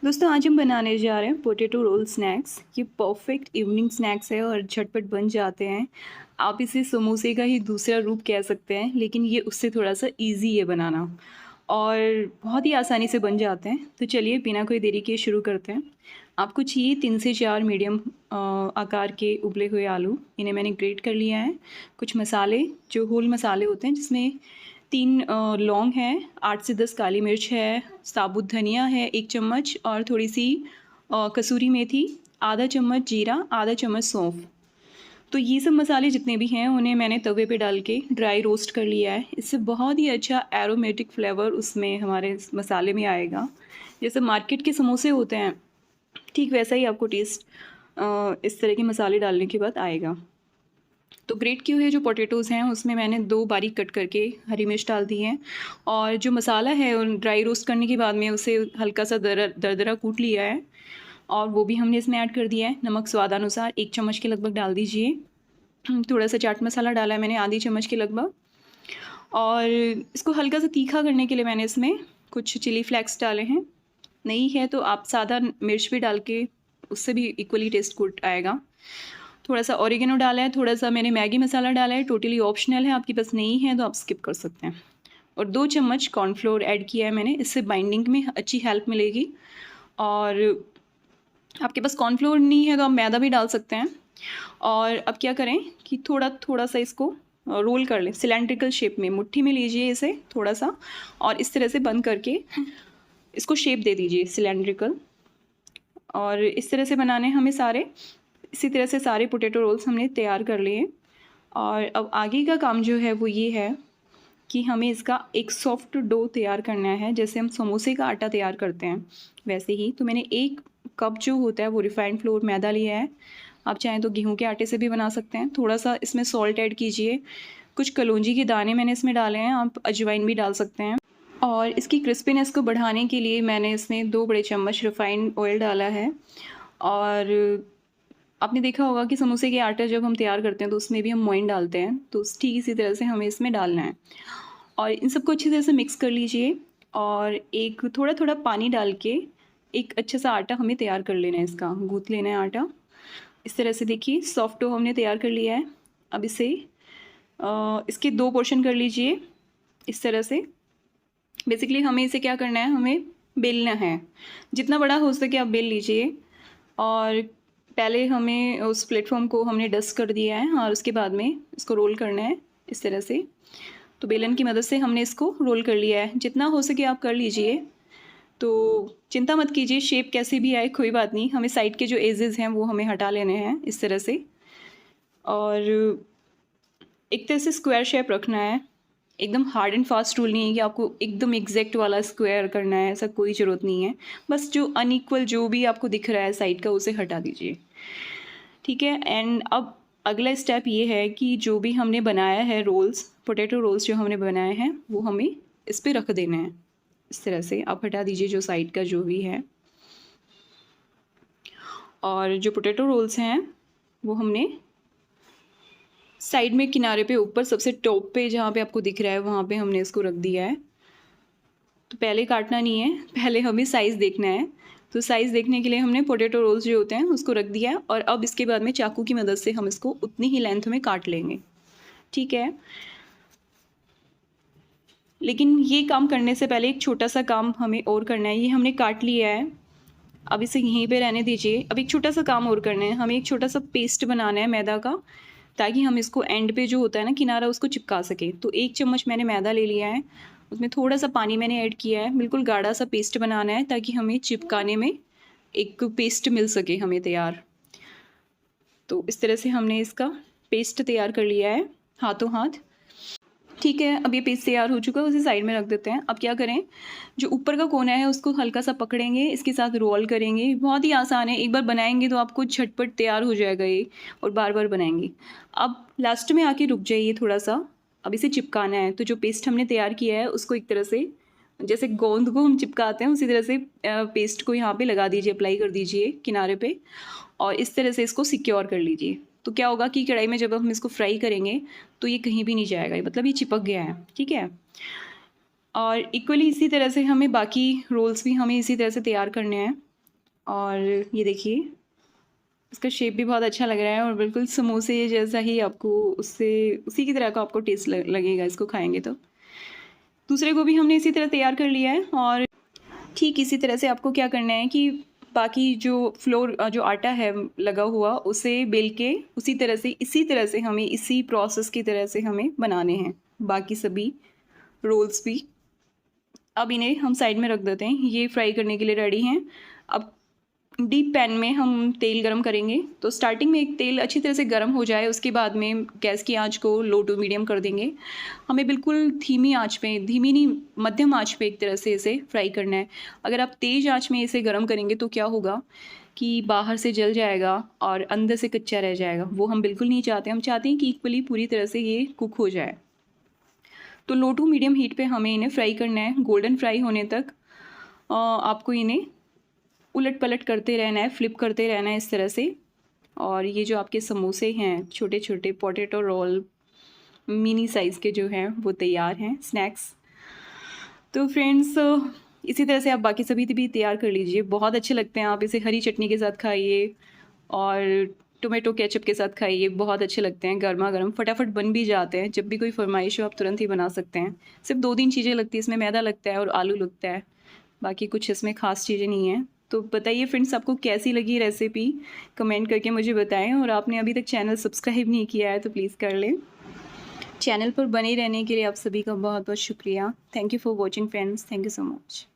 दोस्तों आज हम बनाने जा रहे हैं पोटैटो रोल स्नैक्स। ये परफेक्ट इवनिंग स्नैक्स है और झटपट बन जाते हैं। आप इसे समोसे का ही दूसरा रूप कह सकते हैं, लेकिन ये उससे थोड़ा सा इजी है बनाना और बहुत ही आसानी से बन जाते हैं। तो चलिए बिना कोई देरी के शुरू करते हैं। आपको चाहिए 3 से 4 मीडियम आकार के उबले हुए आलू। इन्हें मैंने ग्रेट कर लिया है। कुछ मसाले जो होल मसाले होते हैं, जिसमें 3 लौंग हैं, 8 से 10 काली मिर्च है, साबुत धनिया है 1 चम्मच और थोड़ी-सी कसूरी मेथी, आधा चम्मच जीरा, आधा चम्मच सौंफ। तो ये सब मसाले जितने भी हैं उन्हें मैंने तवे पे डाल के ड्राई रोस्ट कर लिया है। इससे बहुत ही अच्छा एरोमेटिक फ्लेवर उसमें हमारे इस मसाले में आएगा। जैसे मार्केट के समोसे होते हैं, ठीक वैसा ही आपको टेस्ट इस तरह के मसाले डालने के बाद आएगा। तो ग्रेट किए हुए जो पोटैटोज़ हैं उसमें मैंने 2 बारीक कट करके हरी मिर्च डाल दी है और जो मसाला है उन ड्राई रोस्ट करने के बाद में उसे हल्का सा दरदरा कूट लिया है और वो भी हमने इसमें ऐड कर दिया है। नमक स्वादानुसार 1 चम्मच के लगभग डाल दीजिए। थोड़ा सा चाट मसाला डाला है मैंने आधी चम्मच के लगभग और इसको हल्का सा तीखा करने के लिए मैंने इसमें कुछ चिली फ्लेक्स डाले हैं। नहीं है तो आप सादा मिर्च भी डाल के उससे भी इक्वली टेस्ट गुड आएगा। थोड़ा सा ऑरिगेनो डाला है, थोड़ा सा मैंने मैगी मसाला डाला है, टोटली ऑप्शनल है, आपके पास नहीं है तो आप स्किप कर सकते हैं। और 2 चम्मच कॉर्नफ्लोर ऐड किया है मैंने, इससे बाइंडिंग में अच्छी हेल्प मिलेगी। और आपके पास कॉर्नफ्लोर नहीं है तो आप मैदा भी डाल सकते हैं। और अब क्या करें कि थोड़ा थोड़ा सा इसको रोल कर लें सिलेंड्रिकल शेप में। मुट्ठी में लीजिए इसे थोड़ा सा और इस तरह से बंद करके इसको शेप दे दीजिए सिलेंड्रिकल। और इस तरह से बनाने हमें सारे। इसी तरह से सारे पोटैटो रोल्स हमने तैयार कर लिए। और अब आगे का काम जो है वो ये है कि हमें इसका एक सॉफ्ट डो तैयार करना है, जैसे हम समोसे का आटा तैयार करते हैं वैसे ही। तो मैंने 1 कप जो होता है वो रिफाइंड फ्लोर मैदा लिया है। आप चाहें तो गेहूं के आटे से भी बना सकते हैं। थोड़ा सा इसमें सॉल्ट ऐड कीजिए। कुछ कलौंजी के दाने मैंने इसमें डाले हैं, आप अजवाइन भी डाल सकते हैं। और इसकी क्रिस्पीनेस को बढ़ाने के लिए मैंने इसमें 2 बड़े चम्मच रिफाइंड ऑयल डाला है। और आपने देखा होगा कि समोसे के आटा जब हम तैयार करते हैं तो उसमें भी हम मोइन डालते हैं, तो ठीक इसी तरह से हमें इसमें डालना है। और इन सबको अच्छी तरह से मिक्स कर लीजिए और एक थोड़ा थोड़ा पानी डाल के एक अच्छा सा आटा हमें तैयार कर लेना है, इसका गूँथ लेना है आटा। इस तरह से देखिए सॉफ्ट डो हमने तैयार कर लिया है। अब इसे इसके 2 पोर्शन कर लीजिए इस तरह से। बेसिकली हमें इसे क्या करना है, हमें बेलना है। जितना बड़ा हो सके आप बेल लीजिए। और पहले हमें उस प्लेटफॉर्म को हमने डस्ट कर दिया है और उसके बाद में इसको रोल करना है इस तरह से। तो बेलन की मदद से हमने इसको रोल कर लिया है। जितना हो सके आप कर लीजिए। तो चिंता मत कीजिए शेप कैसे भी आए कोई बात नहीं, हमें साइड के जो एजेस हैं वो हमें हटा लेने हैं इस तरह से। और एक तरह से स्क्वायर शेप रखना है। एकदम हार्ड एंड फास्ट रूल नहीं है कि आपको एकदम एग्जैक्ट वाला स्क्वायर करना है, ऐसा कोई ज़रूरत नहीं है। बस जो अनइक्वल जो भी आपको दिख रहा है साइड का उसे हटा दीजिए, ठीक है। एंड अब अगला स्टेप ये है कि जो भी हमने बनाया है रोल्स, पोटैटो रोल्स जो हमने बनाए हैं वो हमें इस पर रख देना है। इस तरह से आप हटा दीजिए जो साइड का जो भी है। और जो पोटैटो रोल्स हैं वो हमने साइड में किनारे पे ऊपर सबसे टॉप पे जहाँ पे आपको दिख रहा है वहाँ पे हमने इसको रख दिया है। तो पहले काटना नहीं है, पहले हमें साइज़ देखना है। तो साइज़ देखने के लिए हमने पोटैटो रोल्स जो होते हैं उसको रख दिया है और अब इसके बाद में चाकू की मदद से हम इसको उतनी ही लेंथ में काट लेंगे, ठीक है। लेकिन ये काम करने से पहले एक छोटा सा काम हमें और करना है। ये हमने काट लिया है, अब इसे यहीं पे रहने दीजिए। अब एक छोटा सा काम और करना है, हमें एक छोटा सा पेस्ट बनाना है मैदा का, ताकि हम इसको एंड पे जो होता है ना किनारा उसको चिपका सके। तो 1 चम्मच मैंने मैदा ले लिया है, उसमें थोड़ा सा पानी मैंने ऐड किया है। बिल्कुल गाढ़ा सा पेस्ट बनाना है ताकि हमें चिपकाने में एक पेस्ट मिल सके हमें तैयार। तो इस तरह से हमने इसका पेस्ट तैयार कर लिया है हाथों हाथ, ठीक है। अब ये पेस्ट तैयार हो चुका है, उसे साइड में रख देते हैं। अब क्या करें, जो ऊपर का कोना है उसको हल्का सा पकड़ेंगे, इसके साथ रोल करेंगे। बहुत ही आसान है, एक बार बनाएंगे तो आपको झटपट तैयार हो जाएगा ये, और बार बार बनाएंगे। अब लास्ट में आके रुक जाइए थोड़ा सा। अब इसे चिपकाना है, तो जो पेस्ट हमने तैयार किया है उसको एक तरह से जैसे गोंद को हम चिपकाते हैं उसी तरह से पेस्ट को यहाँ पे लगा दीजिए, अप्लाई कर दीजिए किनारे पे और इस तरह से इसको सिक्योर कर लीजिए। तो क्या होगा कि कढ़ाई में जब हम इसको फ्राई करेंगे तो ये कहीं भी नहीं जाएगा, मतलब ये चिपक गया है, ठीक है। और इक्वली इसी तरह से हमें बाकी रोल्स भी हमें इसी तरह से तैयार करने हैं। और ये देखिए इसका शेप भी बहुत अच्छा लग रहा है और बिल्कुल समोसे जैसा ही आपको उससे उसी की तरह का आपको टेस्ट लगेगा इसको खाएंगे तो। दूसरे को भी हमने इसी तरह तैयार कर लिया है और ठीक इसी तरह से आपको क्या करना है कि बाकी जो फ्लोर जो आटा है लगा हुआ उसे बेल के उसी तरह से इसी तरह से हमें इसी प्रोसेस की तरह से हमें बनाने हैं बाकी सभी रोल्स भी। अब इन्हें हम साइड में रख देते हैं, ये फ्राई करने के लिए रेडी हैं। अब डीप पैन में हम तेल गरम करेंगे, तो स्टार्टिंग में एक तेल अच्छी तरह से गरम हो जाए उसके बाद में गैस की आंच को लो टू मीडियम कर देंगे। हमें बिल्कुल धीमी आंच पे, धीमी नहीं मध्यम आंच पे एक तरह से इसे फ्राई करना है। अगर आप तेज़ आंच में इसे गरम करेंगे तो क्या होगा कि बाहर से जल जाएगा और अंदर से कच्चा रह जाएगा, वो हम बिल्कुल नहीं चाहते। हम चाहते हैं कि इक्वली पूरी तरह से ये कुक हो जाए। तो लो टू मीडियम हीट पे हमें इन्हें फ्राई करना है, गोल्डन फ्राई होने तक आपको इन्हें उलट पलट करते रहना है, फ्लिप करते रहना है इस तरह से। और ये जो आपके समोसे हैं छोटे छोटे पोटैटो रोल मिनी साइज़ के जो हैं वो तैयार हैं स्नैक्स। तो फ्रेंड्स इसी तरह से आप बाकी सभी भी तैयार कर लीजिए, बहुत अच्छे लगते हैं। आप इसे हरी चटनी के साथ खाइए और टोमेटो केचप के साथ खाइए, बहुत अच्छे लगते हैं। गर्मा गर्म फटाफट बन भी जाते हैं, जब भी कोई फरमाइश हो आप तुरंत ही बना सकते हैं। सिर्फ 2-3 चीज़ें लगती हैं इसमें, मैदा लगता है और आलू लगता है, बाकी कुछ इसमें ख़ास चीज़ें नहीं हैं। तो बताइए फ्रेंड्स आपको कैसी लगी रेसिपी, कमेंट करके मुझे बताएं। और आपने अभी तक चैनल सब्सक्राइब नहीं किया है तो प्लीज़ कर लें। चैनल पर बने रहने के लिए आप सभी का बहुत बहुत शुक्रिया। Thank you for watching friends, thank you so much.